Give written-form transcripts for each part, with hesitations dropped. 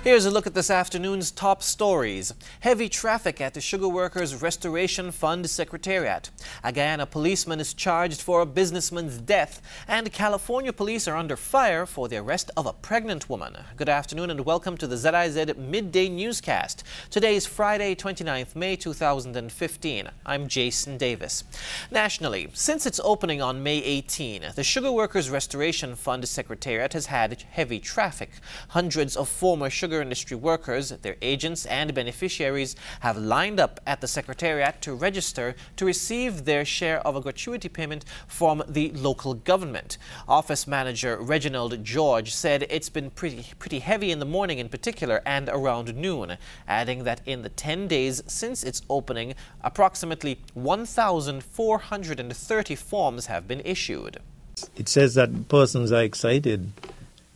Here's a look at this afternoon's top stories. Heavy traffic at the Sugar Workers Restoration Fund Secretariat. A Guyana policeman is charged for a businessman's death. And California police are under fire for the arrest of a pregnant woman. Good afternoon and welcome to the ZIZ Midday Newscast. Today is Friday, 29th May 2015. I'm Jason Davis. Nationally, since its opening on May 18, the Sugar Workers Restoration Fund Secretariat has had heavy traffic. Hundreds of former sugar industry workers, their agents and beneficiaries have lined up at the Secretariat to register to receive their share of a gratuity payment from the local government. Office manager Reginald George said it's been pretty heavy in the morning in particular and around noon, adding that in the 10 days since its opening, approximately 1,430 forms have been issued. It says that persons are excited.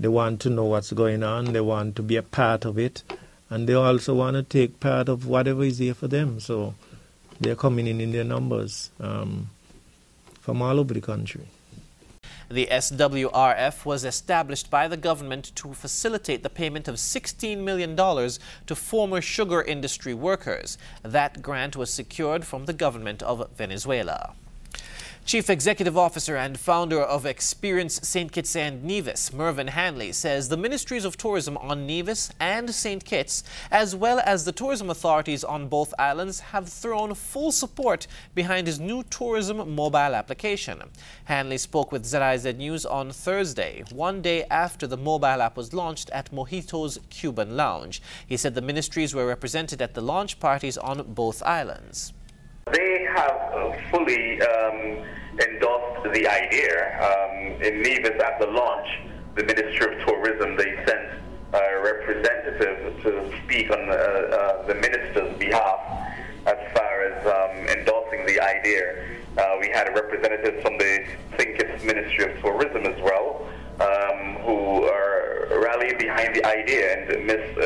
They want to know what's going on, they want to be a part of it, and they also want to take part of whatever is here for them. So they're coming in their numbers from all over the country. The SWRF was established by the government to facilitate the payment of $16 million to former sugar industry workers. That grant was secured from the government of Venezuela. Chief Executive Officer and founder of Experience St. Kitts and Nevis, Mervyn Hanley, says the Ministries of Tourism on Nevis and St. Kitts, as well as the tourism authorities on both islands, have thrown full support behind his new tourism mobile application. Hanley spoke with ZIZ News on Thursday, one day after the mobile app was launched at Mojito's Cuban Lounge. He said the ministries were represented at the launch parties on both islands. They have fully endorsed the idea. In Nevis at the launch, the Ministry of Tourism, they sent a representative to speak on the minister's behalf as far as endorsing the idea. We had a representative from the St. Kitts Ministry of Tourism as well, who are rallying behind the idea. And Miss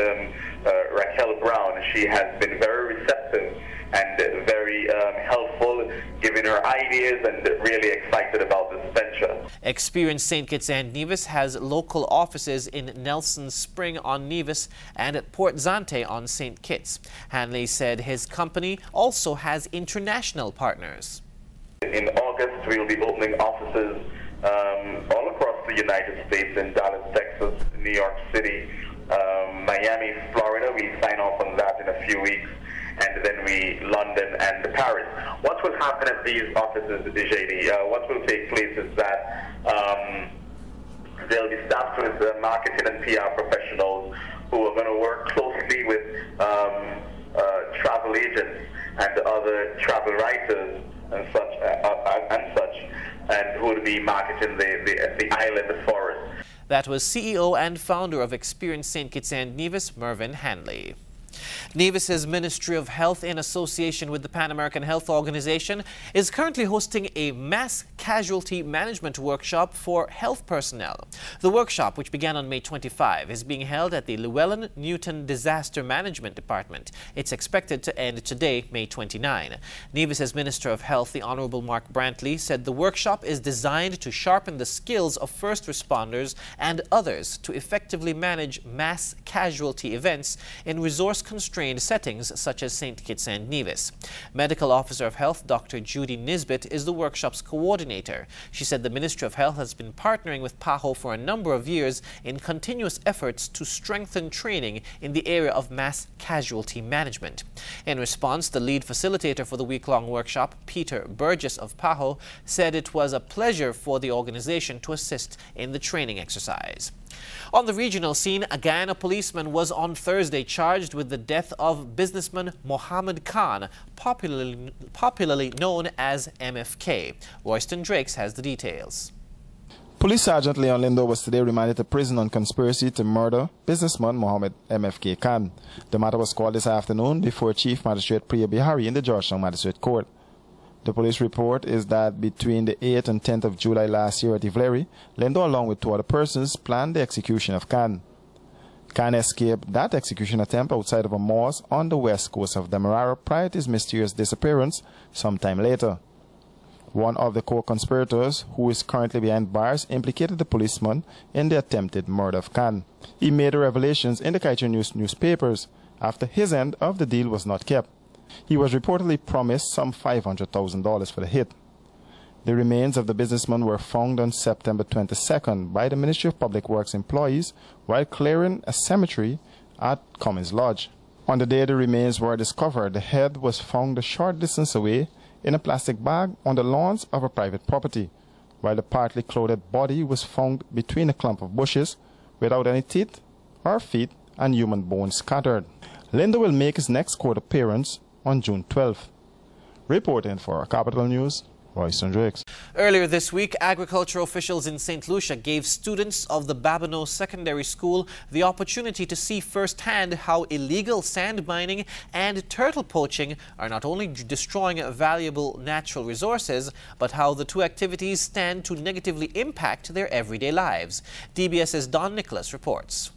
Raquel Brown, she has been very receptive and very helpful, giving her ideas and really excited about this venture. Experience St. Kitts and Nevis has local offices in Nelson Spring on Nevis and at Port Zante on St. Kitts. Hanley said his company also has international partners. In August, we will be opening offices all across the United States, in Dallas, Texas, New York City, Miami, Florida. We sign off on that in a few weeks. And then London and Paris. What will happen at these offices, JD? What will take place is that they'll be staffed with marketing and PR professionals who are going to work closely with travel agents and other travel writers and such, and who will be marketing the island for us. That was CEO and founder of Experience St. Kitts and Nevis, Mervyn Hanley. Nevis's Ministry of Health, in association with the Pan American Health Organization, is currently hosting a mass casualty management workshop for health personnel. The workshop, which began on May 25, is being held at the Llewellyn Newton Disaster Management Department. It's expected to end today, May 29. Nevis's Minister of Health, the Honorable Mark Brantley, said the workshop is designed to sharpen the skills of first responders and others to effectively manage mass casualty events in resource-constrained settings such as St. Kitts and Nevis. Medical Officer of Health Dr. Judy Nisbet is the workshop's coordinator. She said the Ministry of Health has been partnering with PAHO for a number of years in continuous efforts to strengthen training in the area of mass casualty management. In response, the lead facilitator for the week-long workshop, Peter Burgess of PAHO, said it was a pleasure for the organization to assist in the training exercise. On the regional scene, a Guyana policeman was on Thursday charged with the death of businessman Mohammed Khan, popularly known as MFK. Royston Drakes has the details. Police Sergeant Leon Lindo was today remanded to prison on conspiracy to murder businessman Mohammed MFK Khan. The matter was called this afternoon before Chief Magistrate Priya Bihari in the Georgetown Magistrate Court. The police report is that between the 8th and 10th of July last year at Ivleri, Lindo, along with 2 other persons, planned the execution of Khan. Khan escaped that execution attempt outside of a mosque on the west coast of Demerara prior to his mysterious disappearance sometime later. One of the co-conspirators, who is currently behind bars, implicated the policeman in the attempted murder of Khan. He made the revelations in the Kaieteur News newspapers after his end of the deal was not kept. He was reportedly promised some $500,000 for the hit. The remains of the businessman were found on September 22nd by the Ministry of Public Works employees while clearing a cemetery at Cummins Lodge. On the day the remains were discovered, the head was found a short distance away in a plastic bag on the lawns of a private property, while the partly clothed body was found between a clump of bushes without any teeth or feet and human bones scattered. Linder will make his next court appearance on June 12th. Reporting for Capital News, Royce Hendricks. Earlier this week, agricultural officials in St. Lucia gave students of the Babonneau Secondary School the opportunity to see firsthand how illegal sand mining and turtle poaching are not only destroying valuable natural resources, but how the two activities stand to negatively impact their everyday lives. DBS's Don Nicholas reports.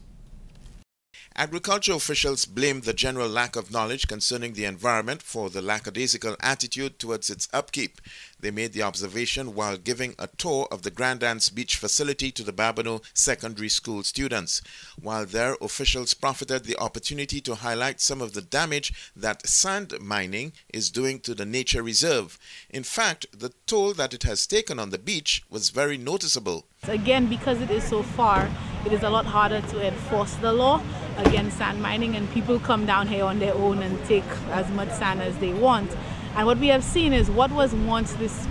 Agricultural officials blamed the general lack of knowledge concerning the environment for the lackadaisical attitude towards its upkeep. They made the observation while giving a tour of the Grand Anse Beach facility to the Babonneau Secondary School students. While there, officials profited the opportunity to highlight some of the damage that sand mining is doing to the nature reserve. In fact, the toll that it has taken on the beach was very noticeable. Again, because it is so far, it is a lot harder to enforce the law against sand mining, and people come down here on their own and take as much sand as they want. And what we have seen is what was once this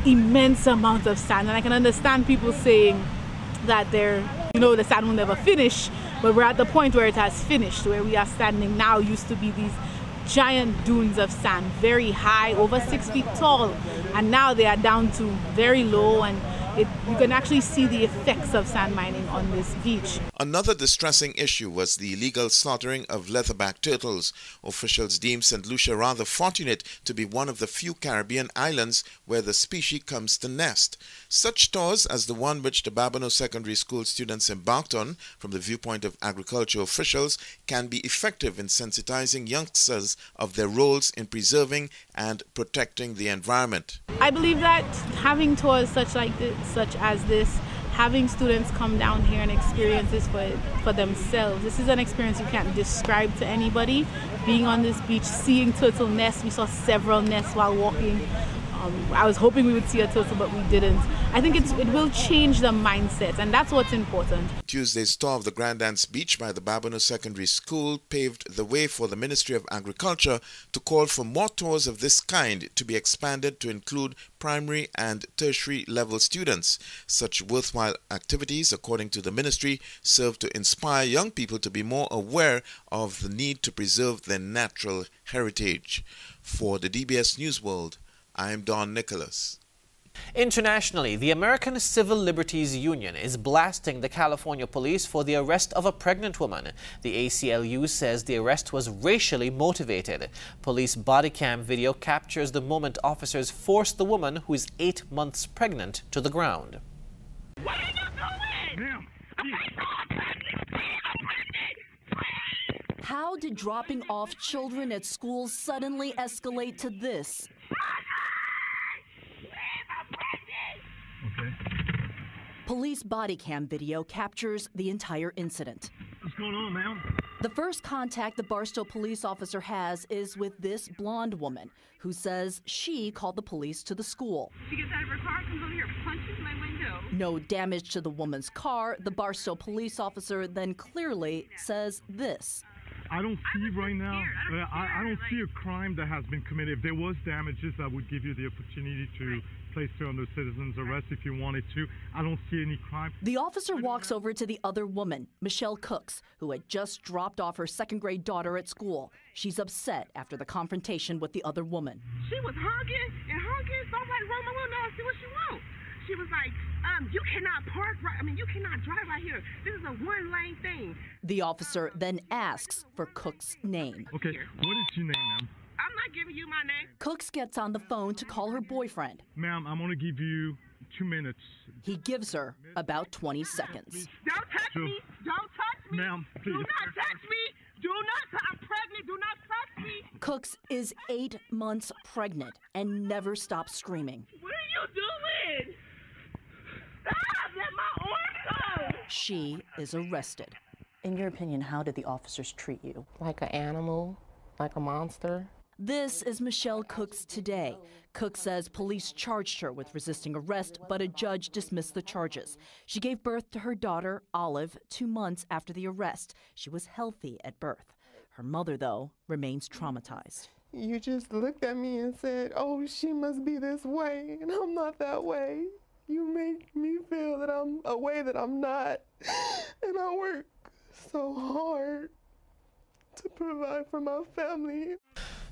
immense amount of sand, and I can understand people saying that the sand will never finish, but we're at the point where it has finished. Where we are standing now used to be these giant dunes of sand, very high, over 6 feet tall, and now they are down to very low, and you can actually see the effects of sand mining on this beach. Another distressing issue was the illegal slaughtering of leatherback turtles. Officials deem St. Lucia rather fortunate to be one of the few Caribbean islands where the species comes to nest. Such tours as the one which the Babonneau Secondary School students embarked on, from the viewpoint of agricultural officials, can be effective in sensitizing youngsters of their roles in preserving and protecting the environment. I believe that having tours such as this, having students come down here and experience this for themselves. This is an experience you can't describe to anybody. Being on this beach, seeing turtle nests, we saw several nests while walking. I was hoping we would see a turtle, but we didn't. I think it will change the mindset, and that's what's important. Tuesday's tour of the Grand Anse Beach by the Babonneau Secondary School paved the way for the Ministry of Agriculture to call for more tours of this kind to be expanded to include primary and tertiary level students. Such worthwhile activities, according to the ministry, serve to inspire young people to be more aware of the need to preserve their natural heritage. For the DBS News World, I am Don Nicholas. Internationally, the American Civil Liberties Union is blasting the California police for the arrest of a pregnant woman. The ACLU says the arrest was racially motivated. Police body cam video captures the moment officers forced the woman, who is 8 months pregnant, to the ground. What are you doing? Ma'am, how did dropping off children at school suddenly escalate to this? Okay. Police body cam video captures the entire incident. What's going on, ma'am? The first contact the Barstow police officer has is with this blonde woman who says she called the police to the school. She gets out of her car, comes over here, punches my window. No damage to the woman's car. The Barstow police officer then clearly says this. I don't see right now, I don't see a crime that has been committed. If there was damages, I would give you the opportunity to place her under citizen's arrest if you wanted to. I don't see any crime. The officer walks over to the other woman, Michelle Cooks, who had just dropped off her second-grade daughter at school. She's upset after the confrontation with the other woman. She was honking, so I was like, roll my window and see what she wants. She was like, you cannot park you cannot drive right here. This is a one-lane thing. The officer then asks for Cook's name. Okay, what is your name, ma'am? I'm not giving you my name. Cooks gets on the phone to call her boyfriend. Ma'am, I'm going to give you 2 minutes. He gives her about 20 seconds. Don't touch me. Don't touch me. Ma'am, please. Do not touch me. Do not. I'm pregnant. Do not touch me. Cooks is 8 months pregnant and never stops screaming. What you doing? Stop! Let my arm go! She is arrested. In your opinion, how did the officers treat you? Like an animal, like a monster. This is Michelle Cooks today. Cooks says police charged her with resisting arrest, but a judge dismissed the charges. She gave birth to her daughter, Olive, 2 months after the arrest. She was healthy at birth. Her mother, though, remains traumatized. You just looked at me and said, oh, she must be this way, and I'm not that way. You make me feel that I'm a way that I'm not. And I work so hard to provide for my family.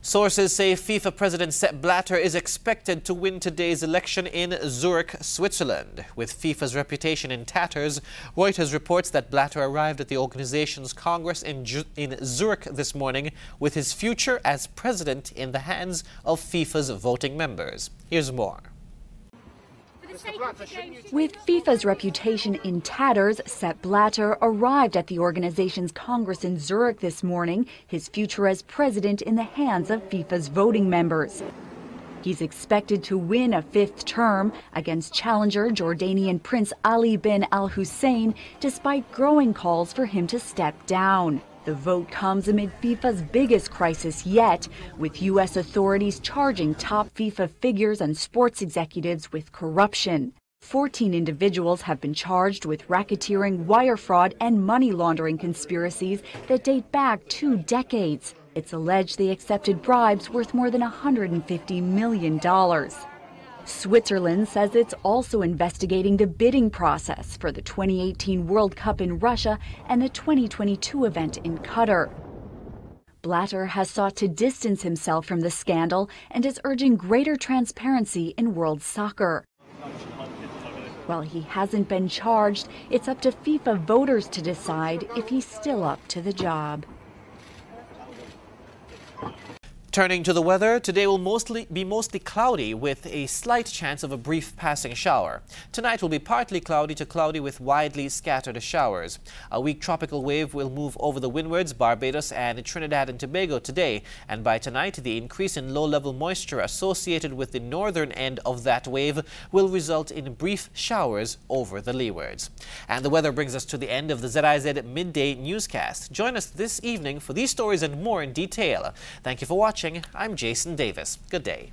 Sources say FIFA President Sepp Blatter is expected to win today's election in Zurich, Switzerland. With FIFA's reputation in tatters, Reuters reports that Blatter arrived at the organization's Congress in Zurich this morning with his future as president in the hands of FIFA's voting members. Here's more. With FIFA's reputation in tatters, Sepp Blatter arrived at the organization's Congress in Zurich this morning, his future as president in the hands of FIFA's voting members. He's expected to win a 5th term against challenger Jordanian Prince Ali bin Al Hussein, despite growing calls for him to step down. The vote comes amid FIFA's biggest crisis yet, with U.S. authorities charging top FIFA figures and sports executives with corruption. 14 individuals have been charged with racketeering, wire fraud, and money laundering conspiracies that date back 2 decades. It's alleged they accepted bribes worth more than $150 million. Switzerland says it's also investigating the bidding process for the 2018 World Cup in Russia and the 2022 event in Qatar. Blatter has sought to distance himself from the scandal and is urging greater transparency in world soccer. While he hasn't been charged, it's up to FIFA voters to decide if he's still up to the job. Turning to the weather, today will be mostly cloudy with a slight chance of a brief passing shower. Tonight will be partly cloudy to cloudy with widely scattered showers. A weak tropical wave will move over the windwards, Barbados and Trinidad and Tobago today, and by tonight the increase in low-level moisture associated with the northern end of that wave will result in brief showers over the leewards. And the weather brings us to the end of the ZIZ Midday newscast. Join us this evening for these stories and more in detail. Thank you for watching. I'm Jason Davis. Good day.